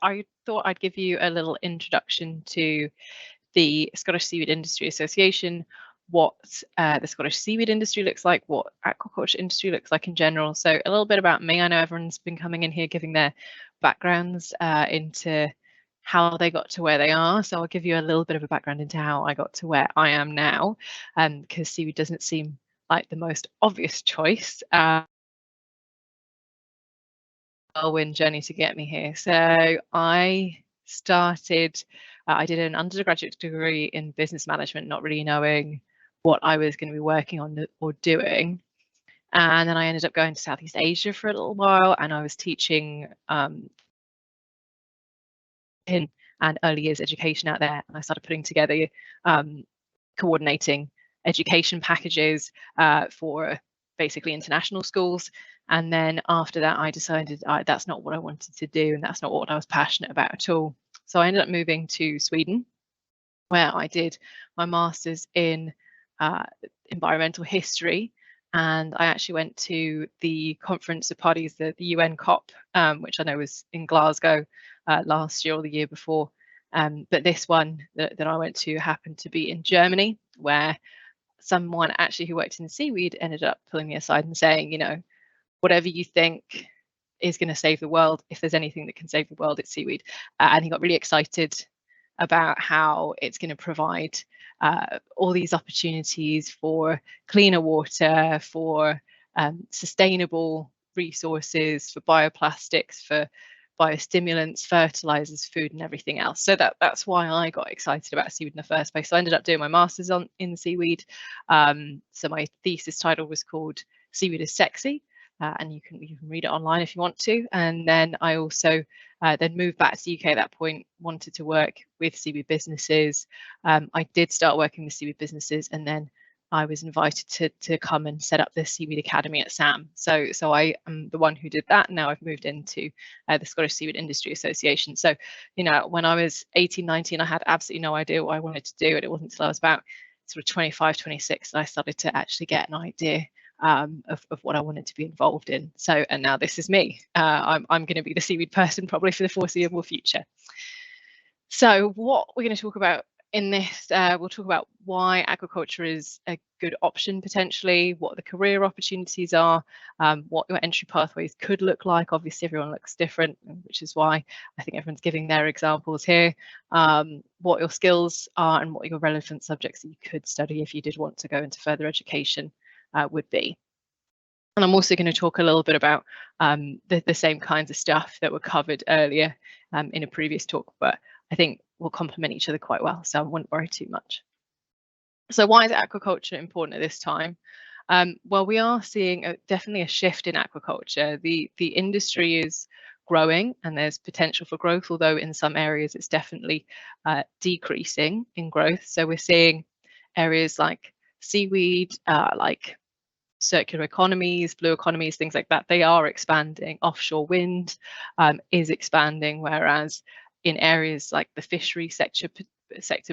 I thought I'd give you a little introduction to the Scottish Seaweed Industry Association, what the Scottish seaweed industry looks like, what aquaculture industry looks like in general. So a little bit about me. I know everyone's been coming in here giving their backgrounds into how they got to where they are. So I'll give you a little bit of a background into how I got to where I am now, because seaweed doesn't seem like the most obvious choice. Whirlwind journey to get me here. So I started, I did an undergraduate degree in business management, not really knowing what I was going to be working on or doing. And then I ended up going to Southeast Asia for a little while, and I was teaching in and early years education out there. And I started putting together, coordinating education packages for basically international schools. And then after that, I decided that's not what I wanted to do, and that's not what I was passionate about at all. So I ended up moving to Sweden, where I did my master's in environmental history. And I actually went to the conference of parties, the UN COP, which I know was in Glasgow last year or the year before. But this one that I went to happened to be in Germany, where someone actually who worked in seaweed ended up pulling me aside and saying, you know, whatever you think is going to save the world, if there's anything that can save the world, it's seaweed. And he got really excited about how it's going to provide all these opportunities for cleaner water, for sustainable resources, for bioplastics, for biostimulants, fertilizers, food, and everything else. So that's why I got excited about seaweed in the first place. So I ended up doing my master's in seaweed. So my thesis title was called Seaweed is Sexy. And you can read it online if you want to. And then I also then moved back to the UK at that point, wanted to work with seaweed businesses. I did start working with seaweed businesses, and then I was invited to come and set up the Seaweed Academy at SAM. So I am the one who did that. Now I've moved into the Scottish Seaweed Industry Association. So, you know, when I was 18, 19, I had absolutely no idea what I wanted to do. And it wasn't until I was about sort of 25, 26 that I started to actually get an idea of what I wanted to be involved in. So, and now this is me. I'm going to be the seaweed person probably for the foreseeable future. So what we're going to talk about in this, we'll talk about why aquaculture is a good option potentially, what the career opportunities are, what your entry pathways could look like. Obviously everyone looks different, which is why I think everyone's giving their examples here, what your skills are and what your relevant subjects that you could study if you did want to go into further education would be. And I'm also going to talk a little bit about the same kinds of stuff that were covered earlier in a previous talk, but I think will complement each other quite well, so I wouldn't worry too much. So why is aquaculture important at this time? Well, we are seeing definitely a shift in aquaculture. The industry is growing and there's potential for growth, although in some areas it's definitely decreasing in growth. So we're seeing areas like seaweed, like circular economies, blue economies, things like that, they are expanding. Offshore wind is expanding, whereas in areas like the fishery sector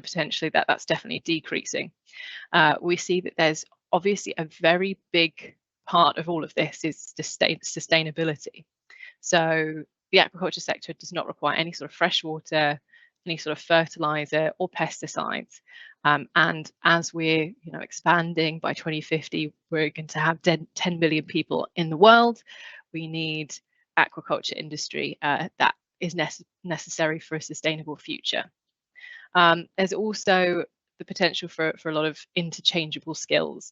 potentially that's definitely decreasing. We see that there's obviously a very big part of all of this is sustainability. So the aquaculture sector does not require any sort of fresh water, any sort of fertilizer or pesticides. And as we're expanding by 2050, we're going to have 10 million people in the world. We need aquaculture industry that is necessary for a sustainable future. There's also the potential for a lot of interchangeable skills.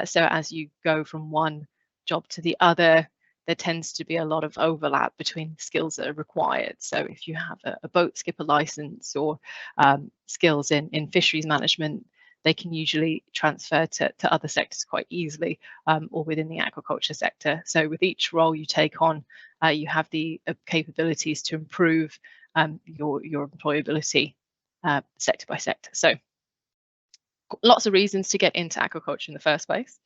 So as you go from one job to the other, there tends to be a lot of overlap between skills that are required. So if you have a boat skipper license or skills in fisheries management, they can usually transfer to other sectors quite easily, or within the aquaculture sector. So with each role you take on, you have the capabilities to improve your employability sector by sector. So lots of reasons to get into aquaculture in the first place.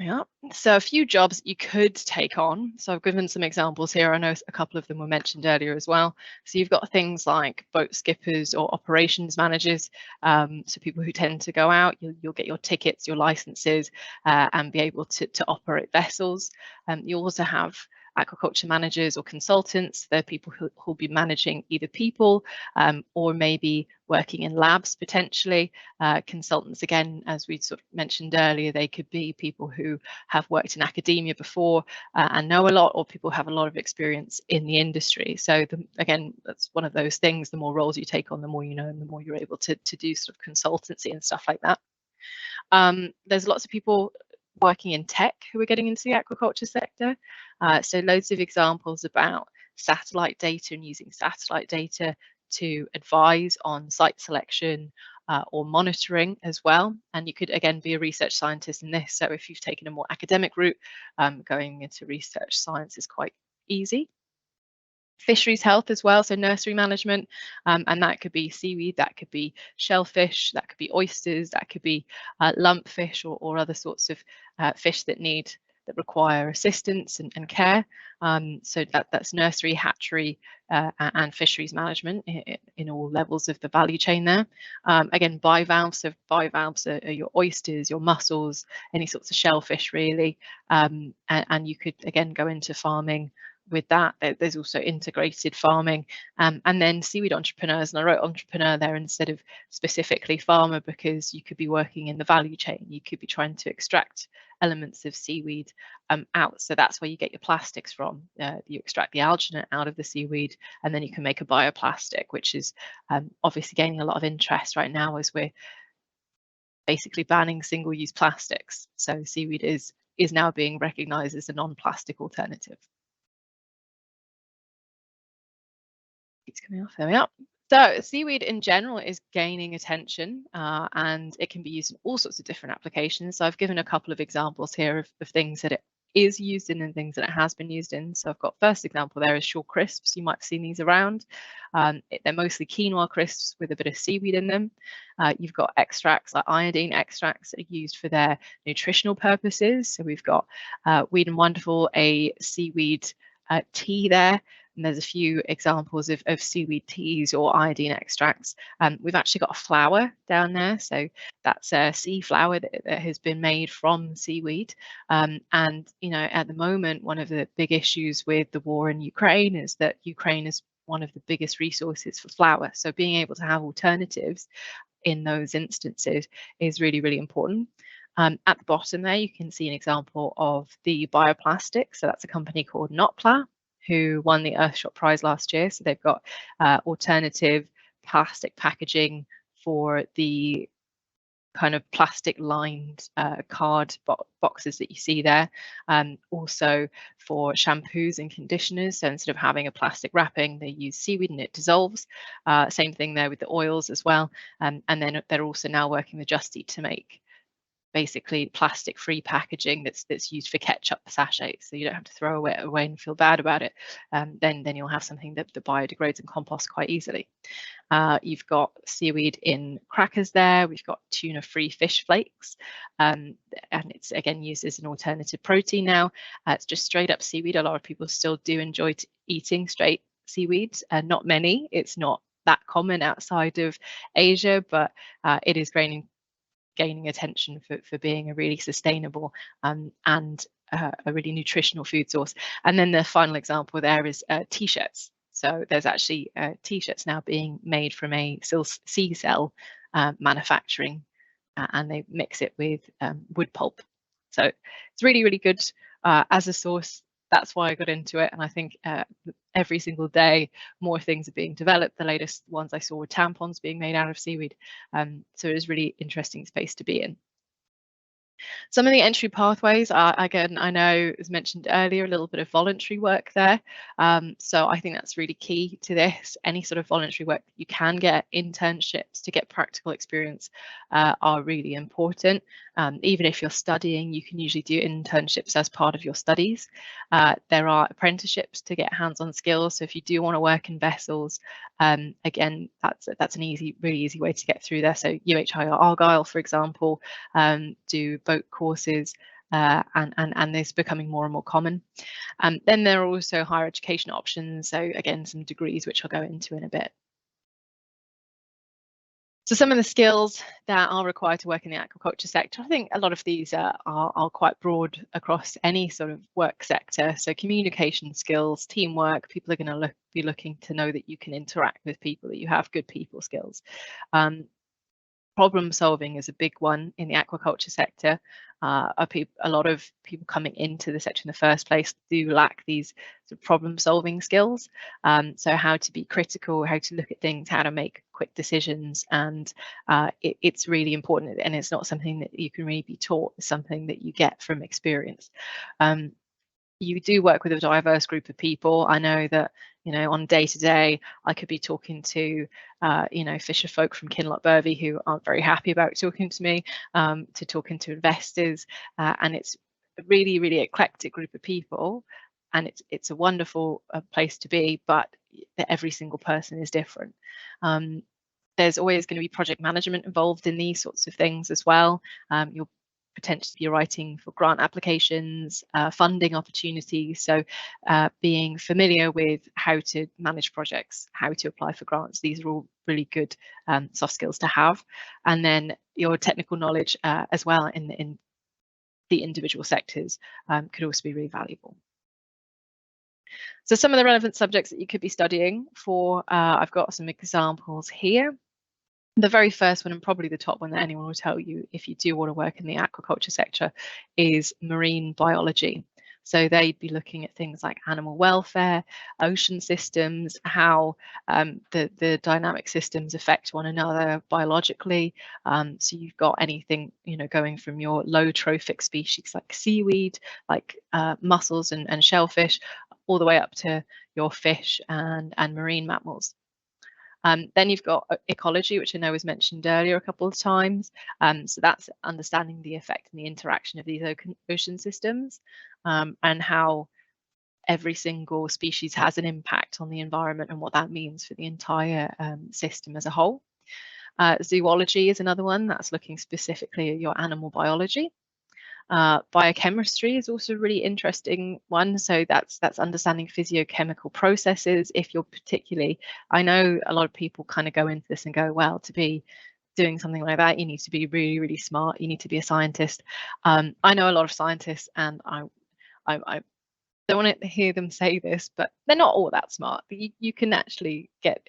Yeah, so a few jobs you could take on. So I've given some examples here. I know a couple of them were mentioned earlier as well. So you've got things like boat skippers or operations managers. So people who tend to go out, you'll get your tickets, your licenses, and be able to operate vessels. You also have aquaculture managers or consultants. They're people who'll be managing either people or maybe working in labs potentially. Consultants, again, as we sort of mentioned earlier, they could be people who have worked in academia before and know a lot, or people who have a lot of experience in the industry. So again, that's one of those things, the more roles you take on, the more you know and the more you're able to do sort of consultancy and stuff like that. There's lots of people working in tech who are getting into the aquaculture sector. So loads of examples about satellite data and using satellite data to advise on site selection or monitoring as well. And you could, again, be a research scientist in this. So if you've taken a more academic route, going into research science is quite easy. Fisheries health as well, so nursery management, and that could be seaweed, that could be shellfish, that could be oysters, that could be lumpfish or other sorts of fish that require assistance and care. So that's nursery, hatchery, and fisheries management in all levels of the value chain there. Again, bivalves, so bivalves are your oysters, your mussels, any sorts of shellfish really, and you could again go into farming with that. There's also integrated farming, and then seaweed entrepreneurs, and I wrote entrepreneur there instead of specifically farmer because you could be working in the value chain. You could be trying to extract elements of seaweed out. So that's where you get your plastics from. You extract the alginate out of the seaweed and then you can make a bioplastic, which is obviously gaining a lot of interest right now as we're basically banning single-use plastics. So seaweed is now being recognized as a non-plastic alternative. It's coming off, there we are. So seaweed in general is gaining attention and it can be used in all sorts of different applications. So I've given a couple of examples here of things that it is used in and things that it has been used in. So I've got first example there is shore crisps. You might have seen these around. They're mostly quinoa crisps with a bit of seaweed in them. You've got extracts like iodine extracts that are used for their nutritional purposes. So we've got Weed and Wonderful, a seaweed tea there. And there's a few examples of seaweed teas or iodine extracts. We've actually got a flour down there. So that's a sea flour that has been made from seaweed. And, you know, at the moment, one of the big issues with the war in Ukraine is that Ukraine is one of the biggest resources for flour. So being able to have alternatives in those instances is really, really important. At the bottom there, you can see an example of the bioplastic. So that's a company called Notpla, who won the Earthshot Prize last year. So they've got alternative plastic packaging for the kind of plastic lined card boxes that you see there. Also for shampoos and conditioners. So instead of having a plastic wrapping, they use seaweed and it dissolves. Same thing there with the oils as well. And then they're also now working with Just Eat to make basically plastic-free packaging that's used for ketchup sachets, so you don't have to throw it away and feel bad about it. Then you'll have something that biodegrades and composts quite easily. You've got seaweed in crackers there. We've got tuna-free fish flakes, and it's again used as an alternative protein now. It's just straight up seaweed. A lot of people still do enjoy eating straight seaweed, not many. It's not that common outside of Asia, but it is gaining attention for being a really sustainable and a really nutritional food source. And then the final example there is t-shirts. So there's actually t-shirts now being made from a sea cell manufacturing, and they mix it with wood pulp. So it's really, really good as a source. That's why I got into it, and I think every single day more things are being developed. The latest ones I saw were tampons being made out of seaweed, so it is really interesting space to be in. Some of the entry pathways are, again, I know as mentioned earlier, a little bit of voluntary work there. So I think that's really key to this. Any sort of voluntary work you can get, internships to get practical experience are really important. Even if you're studying, you can usually do internships as part of your studies. There are apprenticeships to get hands-on skills. So if you do want to work in vessels, again, that's an really easy way to get through there. So UHI or Argyle, for example, do boat courses, and this is becoming more and more common. Then there are also higher education options. So again, some degrees which I'll go into in a bit. So some of the skills that are required to work in the aquaculture sector, I think a lot of these are quite broad across any sort of work sector. So communication skills, teamwork, people are going to be looking to know that you can interact with people, that you have good people skills. Problem solving is a big one in the aquaculture sector. A lot of people coming into the sector in the first place do lack these sort of problem solving skills. So how to be critical, how to look at things, how to make quick decisions, and it's really important. And it's not something that you can really be taught. It's something that you get from experience. You do work with a diverse group of people. I know that, on day to day, I could be talking to, fisher folk from Kinloch Burvey who aren't very happy about talking to me, to talking to investors, and it's a really, really eclectic group of people, and it's a wonderful place to be, but every single person is different. There's always going to be project management involved in these sorts of things as well. You'll potentially be writing for grant applications, funding opportunities. So being familiar with how to manage projects, how to apply for grants, these are all really good soft skills to have. And then your technical knowledge as well in the individual sectors could also be really valuable. So some of the relevant subjects that you could be studying for, I've got some examples here. The very first one, and probably the top one that anyone will tell you if you do want to work in the aquaculture sector, is marine biology. So they'd be looking at things like animal welfare, ocean systems, how the dynamic systems affect one another biologically. So you've got anything, going from your low trophic species like seaweed, like mussels and shellfish, all the way up to your fish and marine mammals. Then you've got ecology, which I know was mentioned earlier a couple of times. So that's understanding the effect and the interaction of these ocean systems, and how every single species has an impact on the environment and what that means for the entire system as a whole. Zoology is another one that's looking specifically at your animal biology. Biochemistry is also a really interesting one. So that's understanding physiochemical processes. If you're particularly, I know a lot of people kind of go into this and go, well, to be doing something like that, you need to be really, really smart. You need to be a scientist. I know a lot of scientists, and I don't want to hear them say this, but they're not all that smart. You can actually get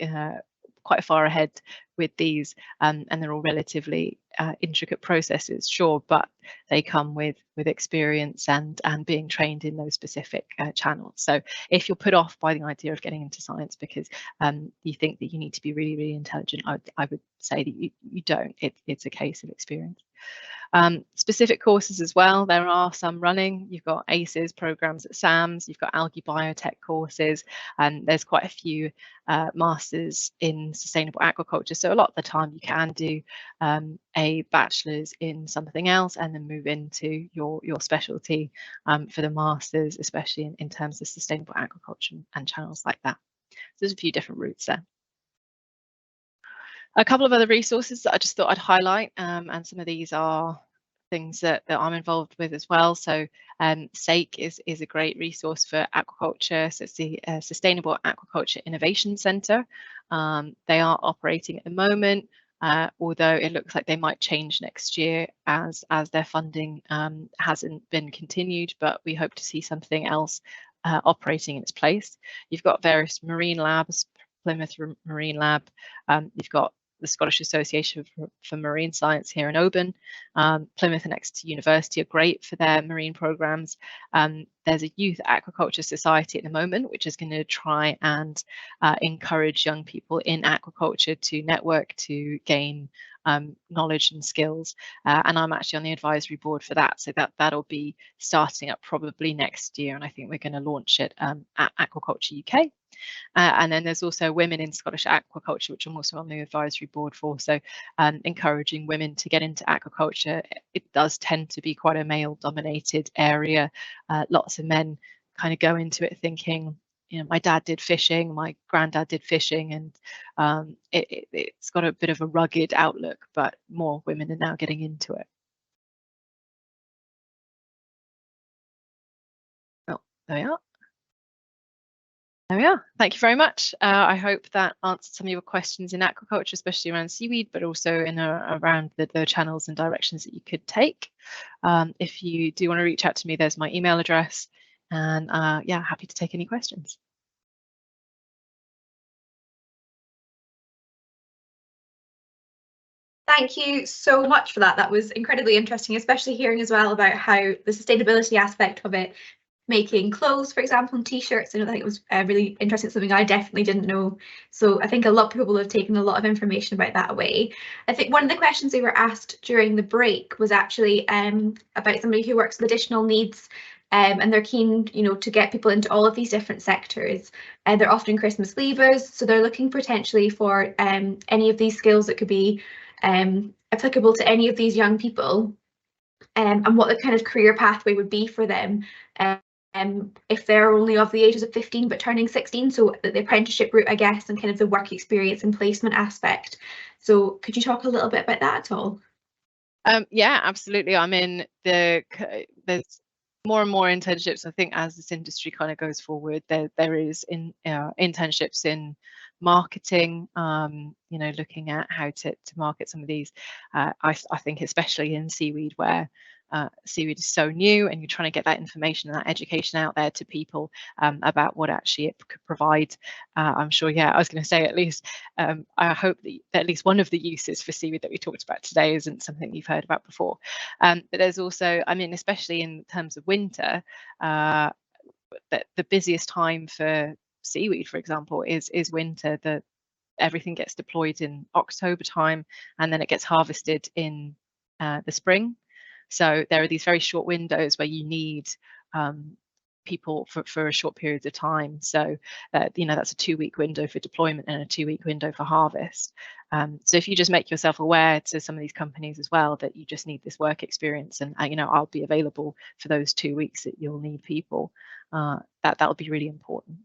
quite far ahead with these, and they're all relatively intricate processes, sure, but they come with experience and being trained in those specific channels. So if you're put off by the idea of getting into science because you think that you need to be really, really intelligent, I would say that you don't. It's a case of experience. Specific courses as well, there are some running. You've got ACES programs at SAMS, you've got algae biotech courses, and there's quite a few masters in sustainable aquaculture. So a lot of the time you can do a bachelor's in something else and then move into your specialty for the masters, especially in terms of sustainable aquaculture and channels like that. So there's a few different routes there. A couple of other resources that I just thought I'd highlight, and some of these are things that I'm involved with as well. So SAKE is a great resource for aquaculture. So it's the Sustainable Aquaculture Innovation Centre. They are operating at the moment, although it looks like they might change next year as their funding hasn't been continued, but we hope to see something else operating in its place. You've got various marine labs, Plymouth Marine Lab, you've got the Scottish Association for Marine Science here in Oban. Plymouth and Exeter University are great for their marine programs. There's a youth aquaculture society at the moment, which is going to try and encourage young people in aquaculture to network, to gain knowledge and skills. And I'm actually on the advisory board for that. So that'll be starting up probably next year. And I think we're going to launch it at Aquaculture UK. And then there's also Women in Scottish Aquaculture, which I'm also on the advisory board for. So encouraging women to get into aquaculture. It does tend to be quite a male-dominated area. Lots of men kind of go into it thinking, my dad did fishing, my granddad did fishing, and it's got a bit of a rugged outlook, but more women are now getting into it. Oh, there we are. There we are. Thank you very much. I hope that answered some of your questions in aquaculture, especially around seaweed, but also in around the channels and directions that you could take. If you do want to reach out to me, there's my email address, and yeah, happy to take any questions. Thank you so much for that. That was incredibly interesting, especially hearing as well about how the sustainability aspect of it, making clothes, for example, and t-shirts. I think it was really interesting, something I definitely didn't know. So I think a lot of people have taken a lot of information about that away. I think one of the questions they were asked during the break was actually about somebody who works with additional needs. And they're keen, to get people into all of these different sectors. And they're often Christmas leavers, so they're looking potentially for any of these skills that could be applicable to any of these young people, and what the kind of career pathway would be for them if they're only of the ages of 15 but turning 16, so the apprenticeship route, I guess, and kind of the work experience and placement aspect. So could you talk a little bit about that at all? Yeah, absolutely. I mean, there's more and more internships. I think as this industry kind of goes forward, there is internships in marketing. Looking at how to market some of these. I think especially in seaweed, where seaweed is so new, and you're trying to get that information and that education out there to people about what actually it could provide. I'm sure, yeah, I was going to say, at least I hope that at least one of the uses for seaweed that we talked about today isn't something you've heard about before. But there's also, I mean, especially in terms of winter, the busiest time for seaweed, for example, is winter. Everything gets deployed in October time, and then it gets harvested in the spring. So there are these very short windows where you need people for a short period of time. So that's a 2-week window for deployment and a 2-week window for harvest. So if you just make yourself aware to some of these companies as well that you just need this work experience, and I'll be available for those 2 weeks that you'll need people, that'll be really important.